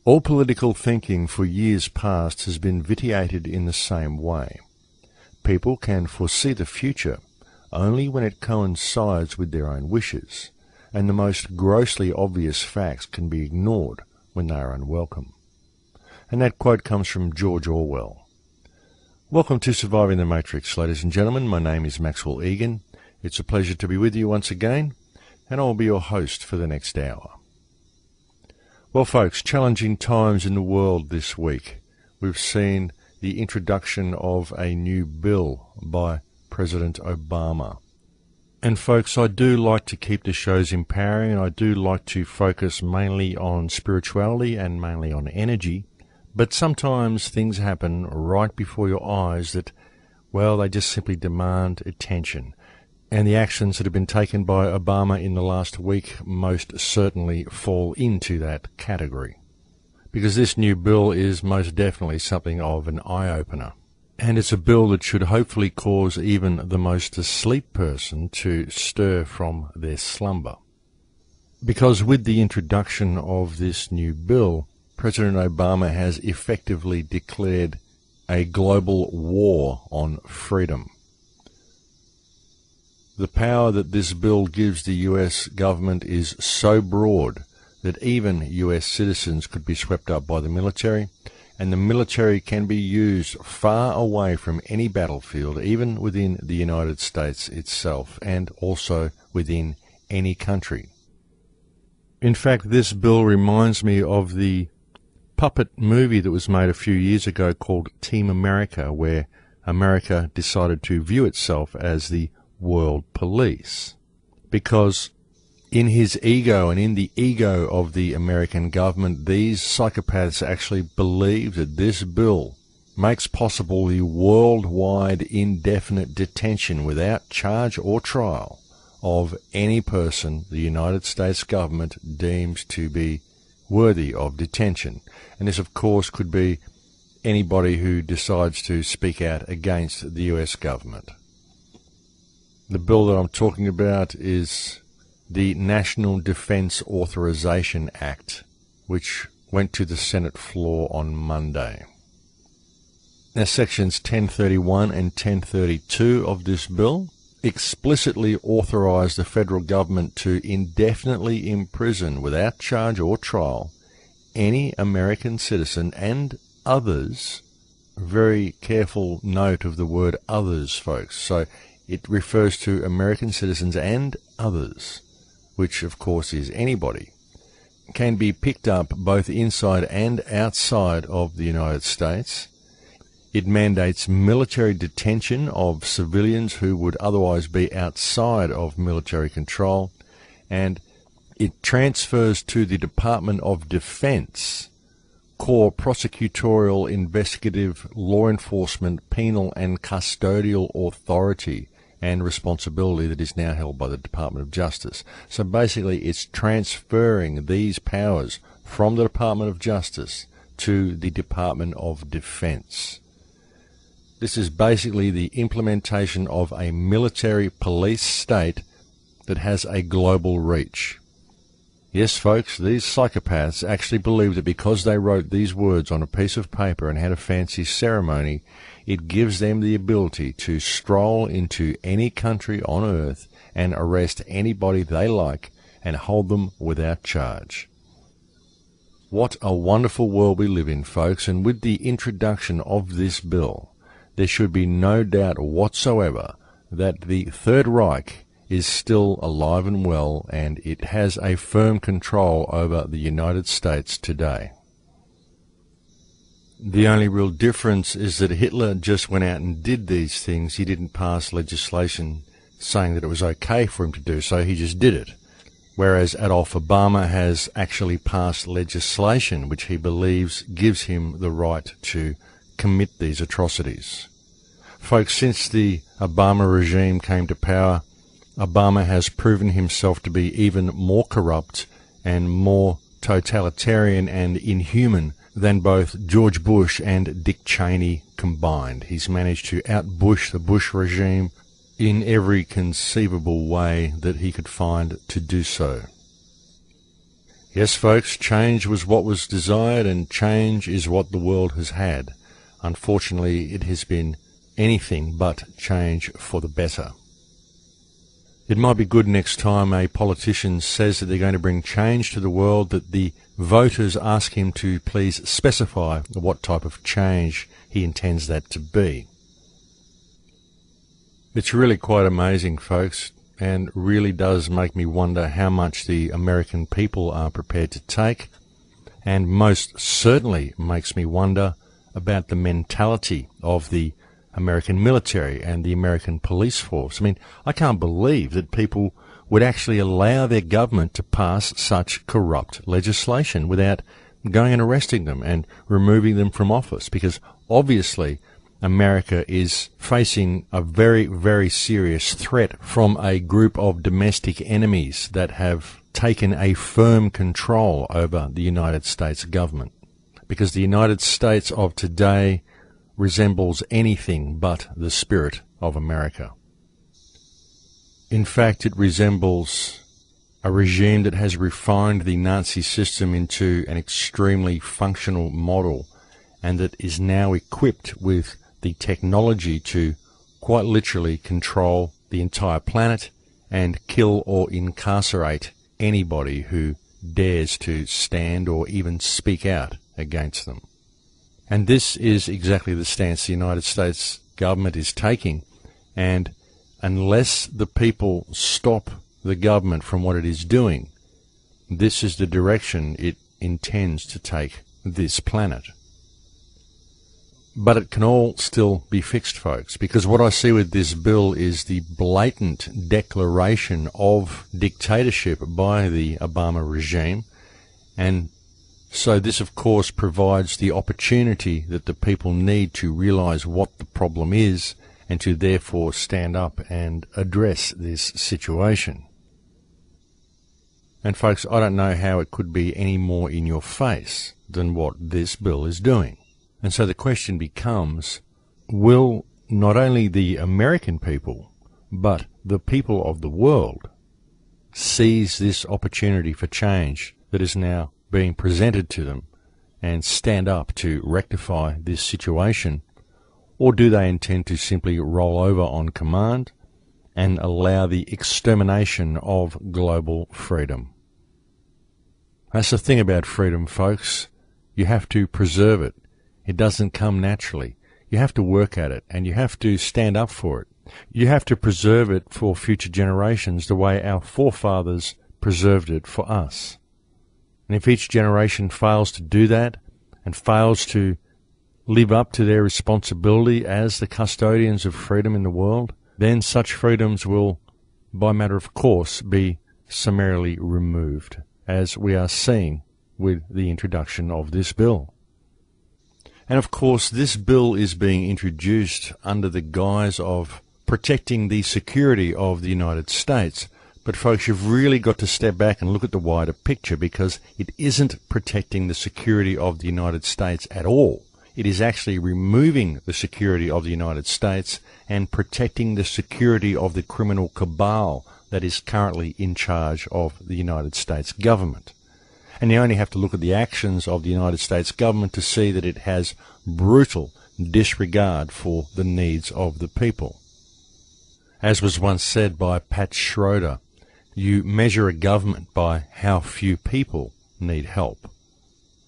All political thinking for years past has been vitiated in the same way. People can foresee the future only when it coincides with their own wishes, and the most grossly obvious facts can be ignored when they are unwelcome. And that quote comes from George Orwell. Welcome to Surviving the Matrix, ladies and gentlemen. My name is Maxwell Igan. It's a pleasure to be with you once again, and I'll be your host for the next hour. Well, folks, challenging times in the world this week. We've seen the introduction of a new bill by President Obama. And folks, I do like to keep the shows empowering, and I do like to focus mainly on spirituality and mainly on energy. But sometimes things happen right before your eyes that, well, they just simply demand attention. And the actions that have been taken by Obama in the last week most certainly fall into that category. Because this new bill is most definitely something of an eye-opener. And it's a bill that should hopefully cause even the most asleep person to stir from their slumber. Because with the introduction of this new bill, President Obama has effectively declared a global war on freedom. The power that this bill gives the US government is so broad that even US citizens could be swept up by the military, and the military can be used far away from any battlefield, even within the United States itself, and also within any country. In fact, this bill reminds me of the puppet movie that was made a few years ago called Team America, where America decided to view itself as the world police, because in his ego and in the ego of the American government, these psychopaths actually believe that this bill makes possible the worldwide indefinite detention without charge or trial of any person the United States government deems to be worthy of detention. And this, of course, could be anybody who decides to speak out against the US government. The bill that I'm talking about is the National Defense Authorization Act, which went to the Senate floor on Monday. Now, sections 1031 and 1032 of this bill explicitly authorize the federal government to indefinitely imprison without charge or trial any American citizen and others. Very careful note of the word others, folks. So it refers to American citizens and others, which of course is anybody, can be picked up both inside and outside of the United States. It mandates military detention of civilians who would otherwise be outside of military control, and it transfers to the Department of Defense core prosecutorial, investigative, law enforcement, penal and custodial authority and responsibility that is now held by the Department of Justice. So basically it's transferring these powers from the Department of Justice to the Department of Defense. This is basically the implementation of a military police state that has a global reach. Yes, folks, these psychopaths actually believe that because they wrote these words on a piece of paper and had a fancy ceremony, it gives them the ability to stroll into any country on earth and arrest anybody they like and hold them without charge. What a wonderful world we live in, folks, and with the introduction of this bill, there should be no doubt whatsoever that the Third Reich is still alive and well, and it has a firm control over the United States today. The only real difference is that Hitler just went out and did these things. He didn't pass legislation saying that it was okay for him to do so. He just did it. Whereas Adolf Obama has actually passed legislation which he believes gives him the right to commit these atrocities. Folks, since the Obama regime came to power, Obama has proven himself to be even more corrupt and more totalitarian and inhuman than both George Bush and Dick Cheney combined. He's managed to out-Bush the Bush regime in every conceivable way that he could find to do so. Yes, folks, change was what was desired, and change is what the world has had. Unfortunately, it has been anything but change for the better. It might be good next time a politician says that they're going to bring change to the world that the voters ask him to please specify what type of change he intends that to be. It's really quite amazing, folks, and really does make me wonder how much the American people are prepared to take, and most certainly makes me wonder about the mentality of the American military and the American police force. I mean, I can't believe that people would actually allow their government to pass such corrupt legislation without going and arresting them and removing them from office, because obviously America is facing a very, very serious threat from a group of domestic enemies that have taken a firm control over the United States government. Because the United States of today resembles anything but the spirit of America. In fact, it resembles a regime that has refined the Nazi system into an extremely functional model, and that is now equipped with the technology to quite literally control the entire planet and kill or incarcerate anybody who dares to stand or even speak out against them. And this is exactly the stance the United States government is taking, and unless the people stop the government from what it is doing, this is the direction it intends to take this planet. But it can all still be fixed, folks, because what I see with this bill is the blatant declaration of dictatorship by the Obama regime. And so this, of course, provides the opportunity that the people need to realize what the problem is and to therefore stand up and address this situation. And folks, I don't know how it could be any more in your face than what this bill is doing. And so the question becomes, will not only the American people, but the people of the world seize this opportunity for change that is now being presented to them and stand up to rectify this situation? Or do they intend to simply roll over on command and allow the extermination of global freedom? That's the thing about freedom, folks. You have to preserve it. It doesn't come naturally. You have to work at it, and you have to stand up for it. You have to preserve it for future generations the way our forefathers preserved it for us. And if each generation fails to do that and fails to live up to their responsibility as the custodians of freedom in the world, then such freedoms will, by matter of course, be summarily removed, as we are seeing with the introduction of this bill. And of course, this bill is being introduced under the guise of protecting the security of the United States. But folks, you've really got to step back and look at the wider picture, because it isn't protecting the security of the United States at all. It is actually removing the security of the United States and protecting the security of the criminal cabal that is currently in charge of the United States government. And you only have to look at the actions of the United States government to see that it has brutal disregard for the needs of the people. As was once said by Pat Schroeder, you measure a government by how few people need help.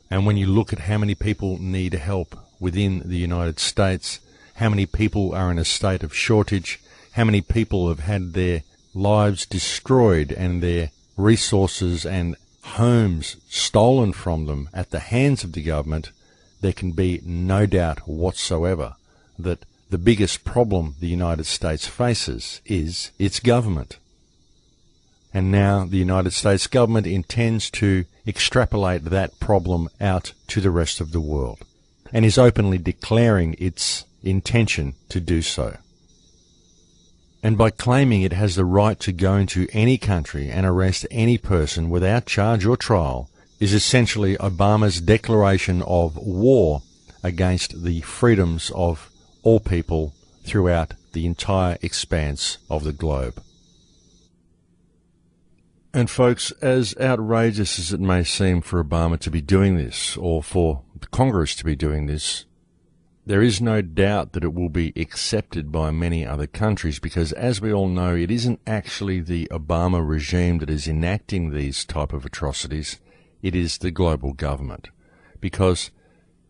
And when you look at how many people need help within the United States, how many people are in a state of shortage, how many people have had their lives destroyed and their resources and homes stolen from them at the hands of the government, there can be no doubt whatsoever that the biggest problem the United States faces is its government. And now the United States government intends to extrapolate that problem out to the rest of the world, and is openly declaring its intention to do so. And by claiming it has the right to go into any country and arrest any person without charge or trial is essentially Obama's declaration of war against the freedoms of all people throughout the entire expanse of the globe. And folks, as outrageous as it may seem for Obama to be doing this, or for the Congress to be doing this, there is no doubt that it will be accepted by many other countries because, as we all know, it isn't actually the Obama regime that is enacting these type of atrocities. It is the global government. Because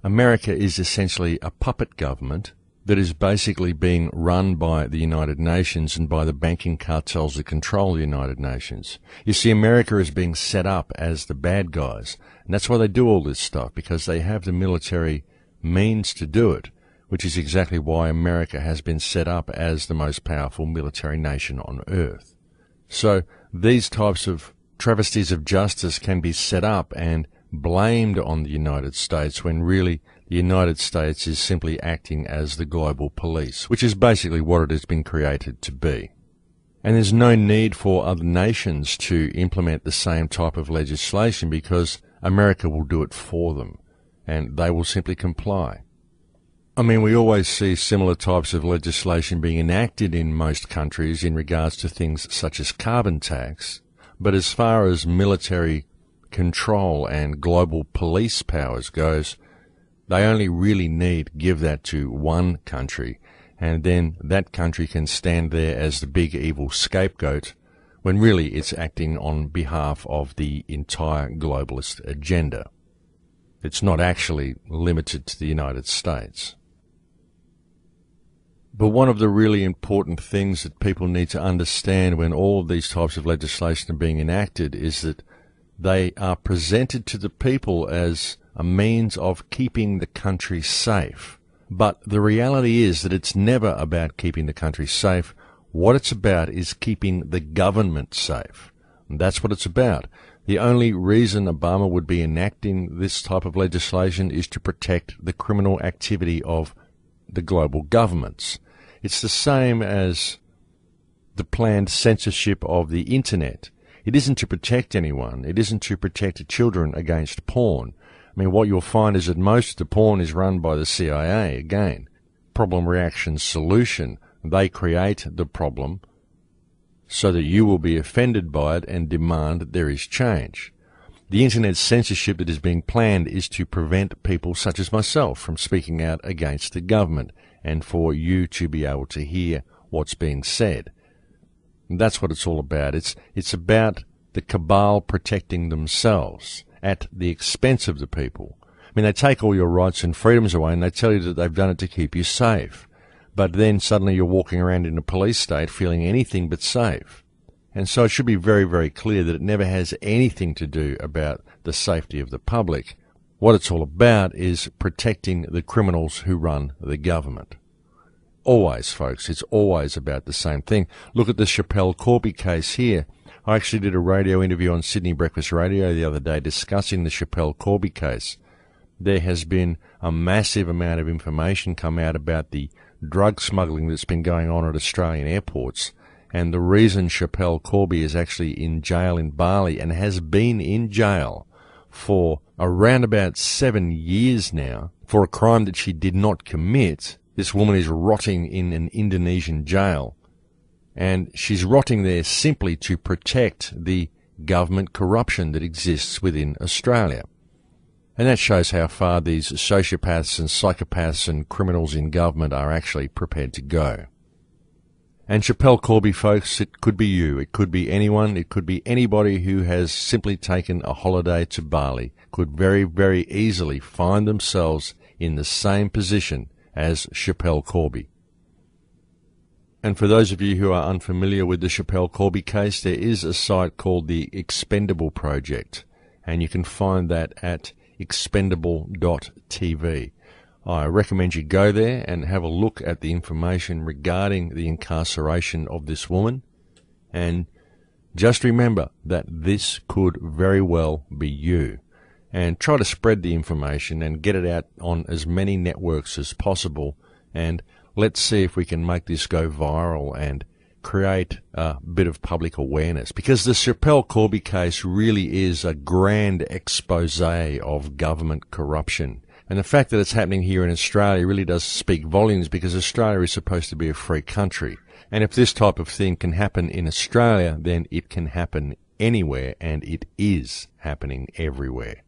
America is essentially a puppet government that is basically being run by the United Nations and by the banking cartels that control the United Nations. You see, America is being set up as the bad guys, and that's why they do all this stuff, because they have the military means to do it, which is exactly why America has been set up as the most powerful military nation on earth. So these types of travesties of justice can be set up and blamed on the United States when really the United States is simply acting as the global police, which is basically what it has been created to be. And there's no need for other nations to implement the same type of legislation because America will do it for them, and they will simply comply. I mean, we always see similar types of legislation being enacted in most countries in regards to things such as carbon tax, but as far as military control and global police powers goes, they only really need give that to one country, and then that country can stand there as the big evil scapegoat when really it's acting on behalf of the entire globalist agenda. It's not actually limited to the United States. But one of the really important things that people need to understand when all of these types of legislation are being enacted is that they are presented to the people as a means of keeping the country safe. But the reality is that it's never about keeping the country safe. What it's about is keeping the government safe. And that's what it's about. The only reason Obama would be enacting this type of legislation is to protect the criminal activity of the global governments. It's the same as the planned censorship of the internet. It isn't to protect anyone. It isn't to protect children against porn. I mean, what you'll find is that most of the porn is run by the CIA. Again, problem, reaction, solution. They create the problem so that you will be offended by it and demand that there is change. The internet censorship that is being planned is to prevent people such as myself from speaking out against the government and for you to be able to hear what's being said. And that's what it's all about. It's about the cabal protecting themselves at the expense of the people. I mean, they take all your rights and freedoms away and they tell you that they've done it to keep you safe. But then suddenly you're walking around in a police state feeling anything but safe. And so it should be very, very clear that it never has anything to do about the safety of the public. What it's all about is protecting the criminals who run the government. Always, folks, it's always about the same thing. Look at the Schapelle Corby case here. I actually did a radio interview on Sydney Breakfast Radio the other day discussing the Schapelle Corby case. There has been a massive amount of information come out about the drug smuggling that's been going on at Australian airports, and the reason Schapelle Corby is actually in jail in Bali and has been in jail for around about 7 years now for a crime that she did not commit. This woman is rotting in an Indonesian jail, and she's rotting there simply to protect the government corruption that exists within Australia. And that shows how far these sociopaths and psychopaths and criminals in government are actually prepared to go. And Schapelle Corby, folks, it could be you, it could be anyone, it could be anybody who has simply taken a holiday to Bali, could very, very easily find themselves in the same position as Schapelle Corby. And for those of you who are unfamiliar with the Schapelle Corby case, there is a site called the Expendable Project, and you can find that at expendable.tv. I recommend you go there and have a look at the information regarding the incarceration of this woman, and just remember that this could very well be you. And try to spread the information and get it out on as many networks as possible, and let's see if we can make this go viral and create a bit of public awareness, because the Schapelle Corby case really is a grand expose of government corruption. And the fact that it's happening here in Australia really does speak volumes, because Australia is supposed to be a free country. And if this type of thing can happen in Australia, then it can happen anywhere, and it is happening everywhere.